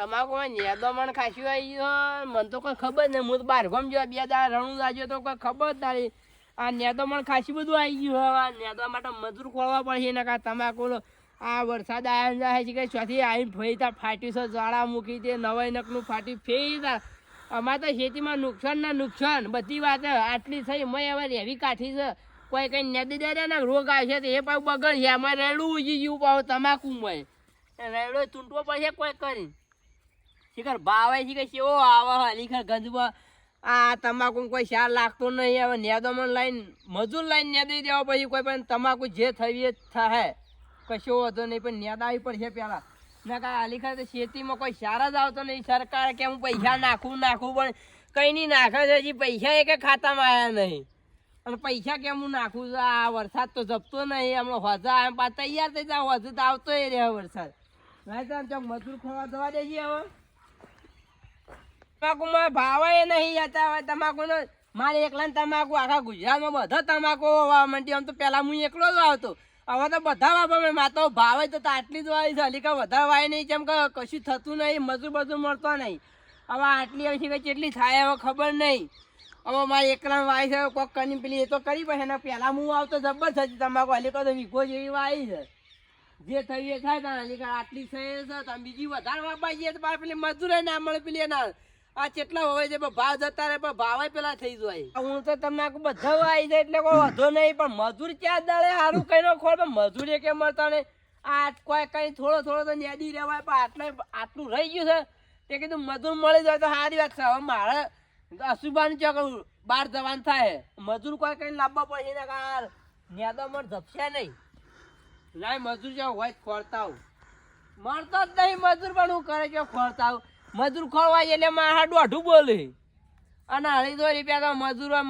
તમાકુ નેદો મને ખાસી આવી ગયો મને તો કોઈ ખબર નહીં. હું તો બહાર ગામ જો 2 દાડા રણું જાજો તો કોઈ ખબર જ નહીં. આ નેદો મને ખાસી બધું આવી ગયું. આ નેદવા માટે મજૂર ખોલવા પડશે ને કા તમાકુ આ વરસાદ આવ્યા જાય છે કે ચોથી આવીને ફેરતા ફાટ્યું છે. ઝાડા મૂકી તે નવાઈ નકનું ફાટ્યું ફેરતા. અમારે તો ખેતીમાં નુકસાન ને નુકસાન બધી વાત આટલી થઈ. મેં હવે રેવી કાઠી છે. કોઈ કઈ નેદી દે ને રોગ આવશે તો એ પાછું બગડશે. અમારે રેડું ઉજી ગયું પાછું તમાકુ મય રેડો ચૂંટવો પડશે કોઈ કરી શીખર ભાવે છે કે કેવો આવે હલીખર ગંજમાં. આ તમાકુ કોઈ સાર લાગતો નહીં. હવે નેદો મને લાઈન મજૂર લાઈન નેદી દેવા પછી કોઈ પણ તમાકુ જે થઈ એ થાય કશો હતો નહીં. પણ નેદાવી પડશે પેલા ના કાંઈ હલીખર તો ખેતીમાં કોઈ સાર જ આવતો નહીં. સરકાર કે હું પૈસા નાખું પણ કઈ નહીં નાખે છે. હજી પૈસા એક ખાતામાં આવ્યા નહીં. અને પૈસા કેમ હું નાખું છું. આ વરસાદ તો જપતો નહીં. હમણાં હોજા એમ પાછા તૈયાર થઈ જાય. હોજુ તો આવતો રહે વરસાદ. નહીં ચોક મજૂર ખોવા જવા દેજે. હવે તમાકુમાં ભાવે નહીં જતા. હવે તમાકુ મારે એકલા તમાકુ આખા ગુજરાતમાં બધા તમાકુ વાવવા માંડી. આમ તો પેલા હું એકલો જ આવતો. હવે તો બધા વાપરે. માતો ભાવે તો આટલી જ વાવી છે. હલી કે વધારે વાય નહીં. કેમ કે કશું થતું નહીં. મજૂર બધું મળતો નહીં. હવે આટલી હવે છે કેટલી થાય હવે ખબર નહીં. હવે મારે એકલા વાય છે. કોક કરી પેલી એ તો કરી પડે ને. પેલા હું આવતો જબર થતી તમાકુ. હલી કહો તો વીઘો જેવી વાવી છે. જે થયું એ થાય તા હલી આટલી થઈ છે. તમે બીજી વધારે વાપવા જઈએ તો પેલી મજૂરે ના મળે. પેલી ના આ કેટલા હોય છે ભાવ જતા રહે પણ ભાવ પેલા થઈ જાય. હું તો તમાકુ બધા આવી જાય એટલે કોઈ વધો નહીં. પણ મજૂર ક્યાં દળે સારું કઈ નો ખોળ. પણ મજૂરી કેમ મળતા નહીં. આ કોઈ કઈ થોડો તો નેદી રહેવાય. પણ આટલું રહી ગયું છે તે કીધું મજૂર મળી જાય તો સારી વાત છે. હવે મારે અશુભાનું ચોક બહાર જવાનું થાય. મજૂર કોઈ કઈ લાવવા પડશે ને કાર નેદો મને ઝપશે નહીં. ના મજૂર જો હોય ખોરતા મળતો જ નહીં. મજૂર પણ હું કરે કે ખોરતા મજૂર ખોરવા એટલે મારા દોઢું બોલે. અને 250 રૂપિયા તો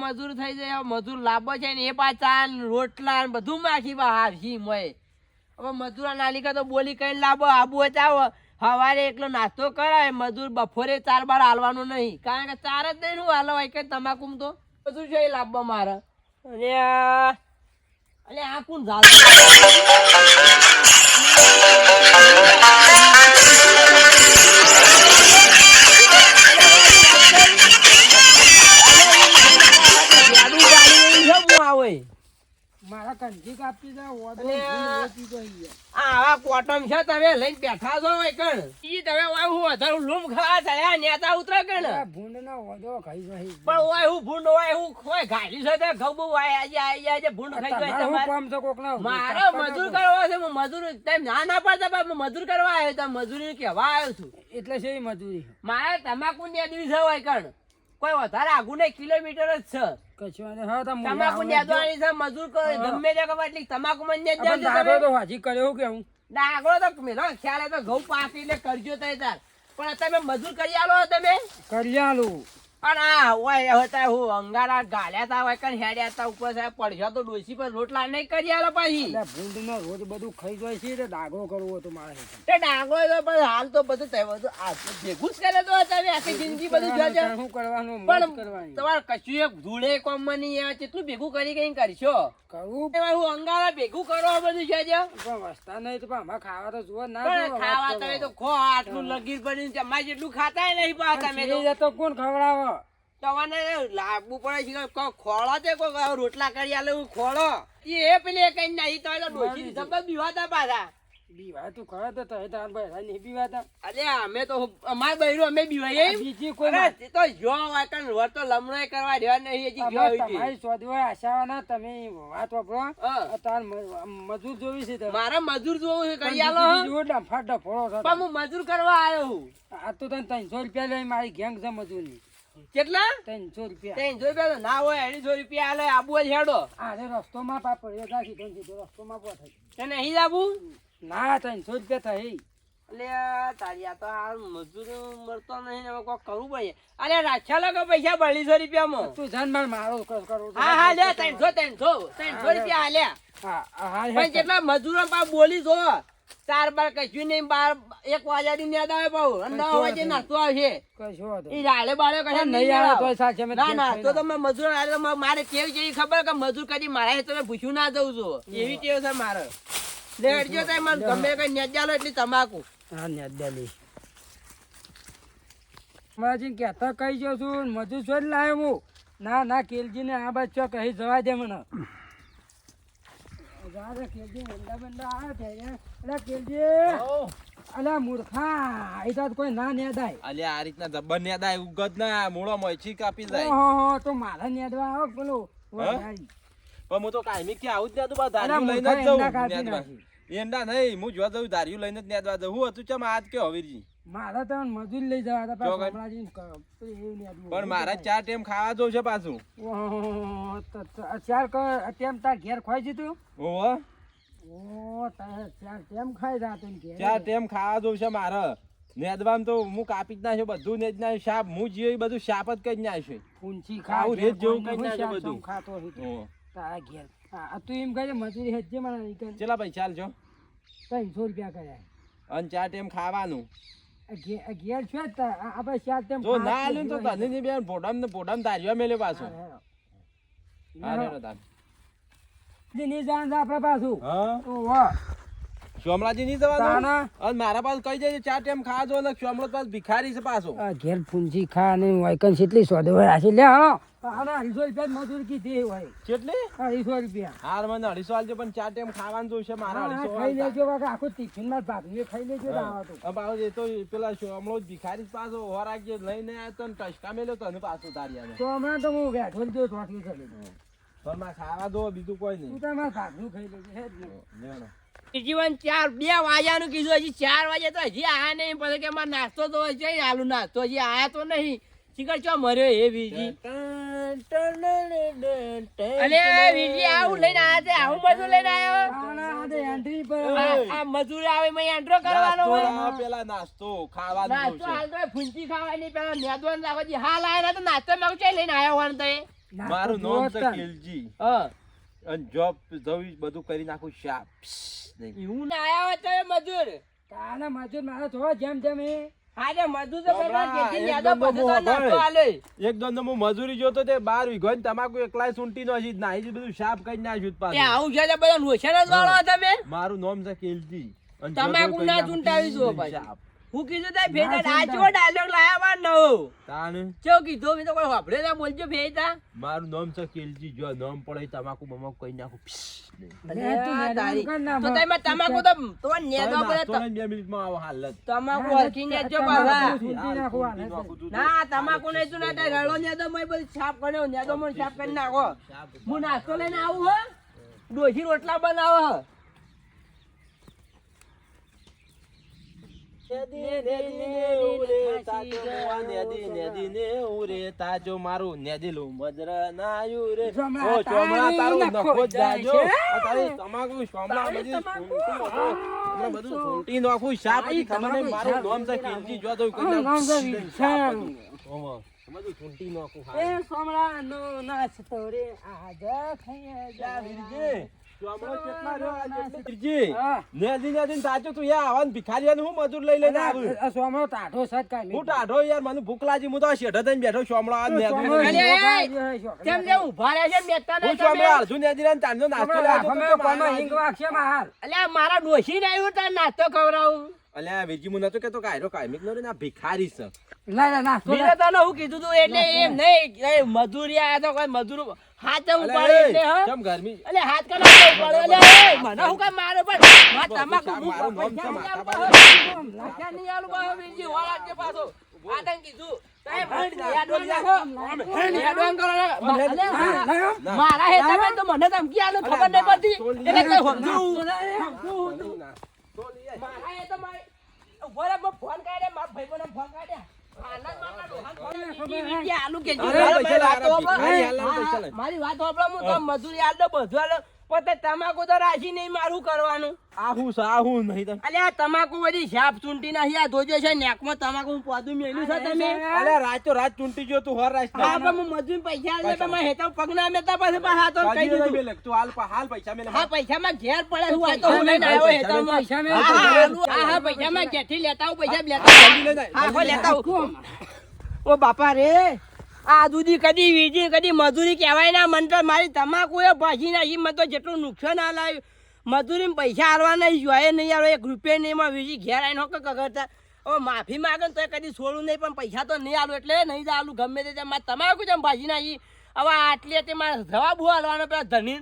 મજૂર થઈ જાય. મજૂર લાભો છે ને એ પાછા રોટલા બધું માખી હારશી મય. હવે મજૂર નાલિકા તો બોલી કઈ લાભો આબુ ચાવો. સવારે એકલો નાસ્તો કરાય. મજૂર બપોરે 4 બાર હાલવાનું નહીં. કારણ કે 4 જ નહીં હું હાલો હોય કે તમાકુ તો બધું છે લાભો મારે. અને આ કોણ ઝાડ મારા કંઠી કાપતી આવા કોટમ છે. તમે લઈને બેઠા છો કણ તમે વધારે લૂમ ખાવા થયા નેતા ઉતરા કણ ભૂંડ ના વધો ખાઈ જાય. પણ ઓય હું ભૂંડ હોય હું કોઈ ઘાલી છે તે ઘઉં બહુ આજે ભૂંડ ખાઈ જાય. તમારે મારો મજૂર કરવા છે. મજૂર તમે ના પાડતા મજૂર કરવા આવ્યો. તમે મજૂરી કેવા આવ્યો છું એટલે છે મજૂરી. મારે તમાકુ નેદવી છે હોય કણ કોઈ વધારે આગું નહીં. કિલોમીટર જ છે. તમાકુ નેદવાની છે. મજૂર ગમે તે ખબર એટલી તમાકુ માં હાજી કર્યો કે હું ડાગરો તો મેલો ખ્યાલ તો ઘઉં પાકી એટલે કરજો તાર. પણ તમે મજૂર કરી આલો. તમે કરી આલો. અને આ હોય હતા હું અંગારા ગાલ્યા તા હોય કણ હેડ્યા તા ઉપર સાહેબ પડ્યો તો ડોસી પર રોટલા નહીં કરી આલો. પાછી ભૂંડ નો રોજ બધું ખાઈ જાય છે. ડાગરો કરવો હતો મારે. એ ડાગરો તો પણ હાલ તો બધું ભેગું જ કરે તો તમે આખી જિંદગી બધું શું કરવાનું. પણ તમારે કશું એક ધૂળે કોમ નહીં કેટલું ભેગું કરી કઈ કરશો. કરવું હું અંગારા ભેગું કરવા બધું છે. વસ્તા નહીં તો આમાં ખાવા તો જુઓ ના ખાવા. તમે તો ખો આટલું લગીર પડી તમારે જેટલું ખાતા નહીં પાછા. તમે તો કોણ ખવડાવો. તમને લાગવું પડે છે. ખોળો છે કોઈ રોટલા કરી આલે ખોળો એ પેલી કઈ નહીં તો ડોસી જબર બીવાતા પાછા. બીવા તું ખરો તો તાર ભાઈ નહીં બીવાતા. અરે અમે તો અમાર બૈરું અમે બીવાય બીજી કોઈ તો જો હોય કણ વર તો લમણો કરવા દેવા નહીં. તમારી શોધવા આશાવાના તમે વાત વાપરો. તાર મજૂર જોવી છે. મારા મજૂર જોવું છે કરી આલો. ડફા ડફોળો પણ હું મજૂર કરવા આવ્યો. આ તો તને 300 રૂપિયા લઈ મારી ગેંગ છે મજૂરની. કેટલા 300 રૂપિયા. 300 રૂપિયા ના હોય 250 રૂપિયા આલે. આબુ જ હેડો. અરે રસ્તોમાં પાપડ રસ્તોમાં પોઠાય તેને અહીં આબુ ના 300 રૂપિયા થાય. એટલે તારી આ તો હાલ મજૂર મળતો નહીં. હવે કોઈ કરવું પડે. અરે રાખ્યા લાગો પૈસા 250 રૂપિયામાં. તું જાન મારો કરું. હા લે 300 રૂપિયા હાલ્યા. પણ જેટલા મજૂરો પા બોલી જો 4 બાર કશું નહીં. 1 વાગ્યા ની યાદ આવે પાઉ 9 વાગે નાસ્તો આવશે. એ રાડે બાળે કશા નહીં આવે. ના ના તો તમે મજૂર મારે કેવી જેવી ખબર કે મજૂર કદી મારા તમે પૂછ્યું ના જવું છું. એવી ટેવ છે મારે. લેડજો તમે ગમે કઈ નેજાલો એટલી તમાકુ. હા નેજાલી માજી કહેતા કહી જો છું મજૂર છો જ લાવ્યો હું ના કેલજી ને આ બાજુ ચો કહી જવા દે મને કેલજી બંડા આવે છે અલા કેલજી અલા મૂર્ખા એ તો કોઈ ના નેદાય અલ્યા આ રીતના જબર નેદાય ઉગત ના મૂળો મોયછી કાપી જાય ઓહો તો મારા નેદવા આવો પેલો પણ હું તો કાયમી કે આવું જ નેદું બા ધાર્યું લઈને જ જઉં નેદવા એંડા નહીં હું જોવા જઉં ધાર્યું લઈને જ નેદવા જઉં હું હતું ચમ આજ કે હવીરજી મારા તો મજૂરી લઈ જવા હતા પણ મારા 4 ટાઈમ ખાવા જવું છે પાછું ઓહો તો 4 ટાઈમ તાર ઘેર ખોઈ જીતું ઓહો ઓ તાર 4 ટાઈમ ખાઈ જાતું ને ઘેર 4 ટાઈમ ખાવા જવું છે મારે નેદવામાં તો હું કાપી જ નાખ્યો બધું નેજ નાખ્યું શાપ હું જે બધું શાપ જ કરી નાખ્યું પૂંછી ખાવું રેત જેવું કરી નાખ્યું બધું ખાતો તારા ઘેર તું એમ કહે મજૂરી હેજે મને ચલા ભાઈ ચાલ છો 300 રૂપિયા કર્યા અને 4 ટાઈમ ખાવાનું ઘેર છે આપણે 4 ટાઈમ જો ના આલ્યું તો તને ની બેન પોડામ તાર્યો મેલ્યો પાછો ની જાણ આપણે પાછું હા વાહ સોમલાજી નહીં જવાનું અને મારા પાસે કહી દેજે 4 ટાઈમ ખાવા જો ને સોમલો પાસ ભિખારી છે પાછો ઘેર પૂંજી ખા ને વાયકન કેટલી સોદે હોય આશે લે હા 250 રૂપિયા મજૂર કીધી હોય કેટલી 250 રૂપિયા હાર મને 250 આલજો પણ 4 ટાઈમ ખાવાનું જોઈશે મારા 250 ખાઈ લેજો કાકા આખું ટિફિન માં ભાગીએ ખાઈ લેજો બાબા એ તો પેલા સોમલો ભિખારી પાછો હોરાગે લઈને આવ્યો તો ટસકા મેલ્યો તો પાછો તારિયા તો હમણાં તો હું બેઠો જો ટોટલી કરી પણ માં ખાવા દો બીજું કોઈ નહીં તું તમારે ભાગનું ખાઈ લેજો હે જ લેવાનો જીવન 2 વાગ્યાનું કીધું હજી 4 વાગે તો હજી આયા નહીં પછી કે મારે નાસ્તો તો જઈ આલુ નાસ્તો હજી આયા તો નહીં શિખર ચો મર્યો એ વીજી અલે વીજી આવું લઈને આયા છે આવું બધું લઈને આવ્યો એન્ટ્રી પર આ મજૂર આવે મેં એન્ટ્રો કરવાનો હોય પેલા નાસ્તો ખાવાનું નાસ્તો હાલ તો ફૂંચી ખાવાની પેલા નેદવાન રાખો જી હાલ આયા તો નાસ્તો મેં ચાઈ લઈને આવ્યો હોન તો મારું નામ છે કિલજી હા અને જોબ જવી બધું કરી નાખું શાપ એવું ના આયા હોય તો મજૂર તાના મજૂર મારા તો જેમ જેમ એ હાજે મજૂર તો પેલા જેથી યાદો બધું તો નાસ્તો આલે એક દોન હું મજૂરી જોતો તે 12 વીઘો ને તમાકુ એકલાય સુંટી નો હજી ના હજી બધું શાપ કરી નાખ્યું એ પાછું આવું છે તો બધા નોશન જ વાળો તમે મારું નામ છે કિલજી તમાકુ ના ચૂંટાવી જો ભાઈ હું કીધું તાય ભેજા આ ચો ડાયલોગ લાયા બાર નવો તાણ ચો કીધું મે તો કોઈ વાપરે ના બોલજો ભેજા મારું નામ છે કિલજી જો નામ પડે તમાકુ બમાકુ કઈ નાખું તો તમે તમાકુ તો નેદો પડે તો 2 મિનિટમાં આવો હાલત તમાકુ હરકી નેજો બાવા ના તમાકુ ને તું ના રળો નેદો મય બધી છાપ કર્યો નેદો મન છાપ કરી નાખો હું નાસ્તો લઈને આવું હો ડોશી રોટલા બનાવો મારું નેદીલું મજરા નાયું રે ઓ ચોમડા તારું નખો જાજો તારી તમાકુ સોમલા બધું છૂટી નાખું શાપ ખબર નહીં મારું નામ છે કિલજી જો તો કઈ નામ બધું છૂટી નાખું એ સોમળા નો નાસ્તો રે આજા ખાઈ જા વીરજી ચોમડો કેટલા રહ્યો આ વીરજી નેદી તાચો તું યાર આવન ભિખારીઓને હું મજૂર લઈ લઈને આવું સોમળો ટાઢો સટ કાઈ હું ટાઢો યાર મને ભૂખ લાગી હું તો શેઠ થઈને બેઠો ચોમડો આ નેદી કેમ જે ઉભા રહે છે મેતા હું ચોમડો અર્જુન નેદી ને તાંજો નાસ્તો લાવ્યો અમે કોનો હિંગ વાક્ષે માર અલ્યા મારા ડોશી ને આવ્યો તાર નાસ્તો ખવરાવું અલ્યા વીરજી મુ નતો કેતો કાયરો કાયમિક નો રે ના ભિખારી છે ના નાસ્તો મેં તને હું કીધું તું એટલે એમ નહીં મજૂરી આયા તો કોઈ મજૂર હાથ ઉપાડે એટલે હ કેમ ગરમી અલે હાથ કના ઉપાડે અલે મને હું કામ મારે પણ તમાકુ મારું નામ છે માતા લાખ્યા ની આલુ બા બીજી વાળા કે પાછો આતંક કીધું તે ભણ યાદવાન રાખો યાદવાન કરો અલે મારા હેતા મે તો મને ધમકી આલો ખબર નહીં પડતી એટલે કઈ સમજુ મારા હેતા મારે બરાબર ફોન કાઢે માર ભાઈબંધને ફોન કાઢ્યા મારી વાત સાંભળો હું તો મજૂરી આલ દો બધું આલો પોતે તમાકુ તો રાશી નહીં મારું કરવાનું આહું નહીં તો અલ્યા તમાકુ બધી શાપ ચૂંટી નાખી આ ધોજો છે નેકમાં તમાકુ પાદું મેલ્યું છે તમે અલ્યા રાત તો રાત ચૂંટી ગયો તું હર રાત હા પણ હું મજૂરી પૈસા આલે તમે હેતા પગના મેતા પાસે પાછા તો કહી દીધું તું હાલ પૈસા મેલે હા પૈસા માં ઘેર પડે હું આ તો હું લઈને આવ્યો હેતા પૈસા મે હા પૈસા માં ઘેરથી લેતા હું પૈસા લેતા હા લેતા હું ઓ બાપા રે આ દૂધી કદી વીજી કદી મજૂરી કહેવાય ના મન તો મારી તમાકુ એ ભાજી નાખી મને તો જેટલું નુકસાન આલાયું મજૂરી પૈસા આલવા નહીં જોઈએ નહીં આવે 1 રૂપિયા નહીં માં વીજી ઘેર આવીને કરતા હવે માફી માંગે ને તો કદી છોડું નહીં, પણ પૈસા તો નહીં આલું એટલે નહીં જ આલું ગમે તે મારે તમાકુ જેમ ભાજી નાખી. હવે આટલી હતી મારે જવાબ હાલવાનો પેલા ધની.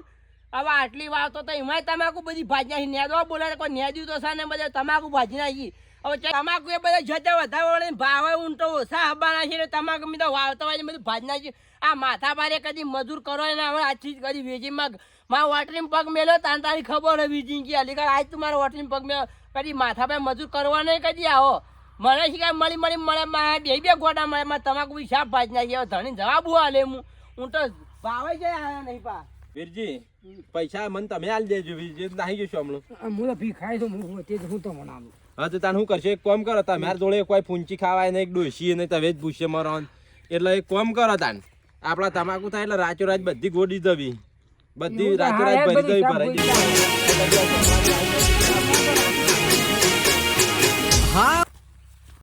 હવે આટલી વાવતો તો એમાંય તમાકુ બધી ભાજી નાખી. નેદવા બોલે કોઈ નેદ્યું તો છે ને બધા તમાકુ ભાજી નાખી. હવે તમાકુ એ બધા જતા વધારે વળે ભાવે ઊંટો ઓછા હબાના છે. તમાકુ મેં તો વાવતા હોય બધું ભાજી નાખી. આ માથા ભારે કદી મજૂર કરો ને હવે આ ચીજ કદી વેચીમાં મારા વોટરીમાં પગ મેલ્યો તાન તારી ખબર હોય બીજી કે અલીગઢ આજ તું મારા વોટરીમાં પગ મેં કદી માથા ભાઈ મજૂર કરવા નહીં કદી આવો. મને શીખાય મળી મળે બે બે ગોડા મળે મારે તમાકુ બી સાફ ભાજી નાખી. હવે ધણી જવાબ હાલે હું તો ભાવે છે આવ્યા નહીં પા. વીરજી પૈસા મને તમે આલી દેજો. વીરજી નાહી જશો હમણાં. હું તો ભી ખાઈ તો હું તો મનાવું. હા તો તાન શું કરશે? એક કામ કરો, તમારા જોડે કોઈ ફૂંચી ખાવાય ને એક ડોસી ને તમે જ ભૂસે મરો. એટલે એક કામ કરો તાન, આપડા તમાકુ થાય એટલે રાચો રાત બધી ગોડી દવી, બધી રાચો રાત ભરી દવી ભરાઈ.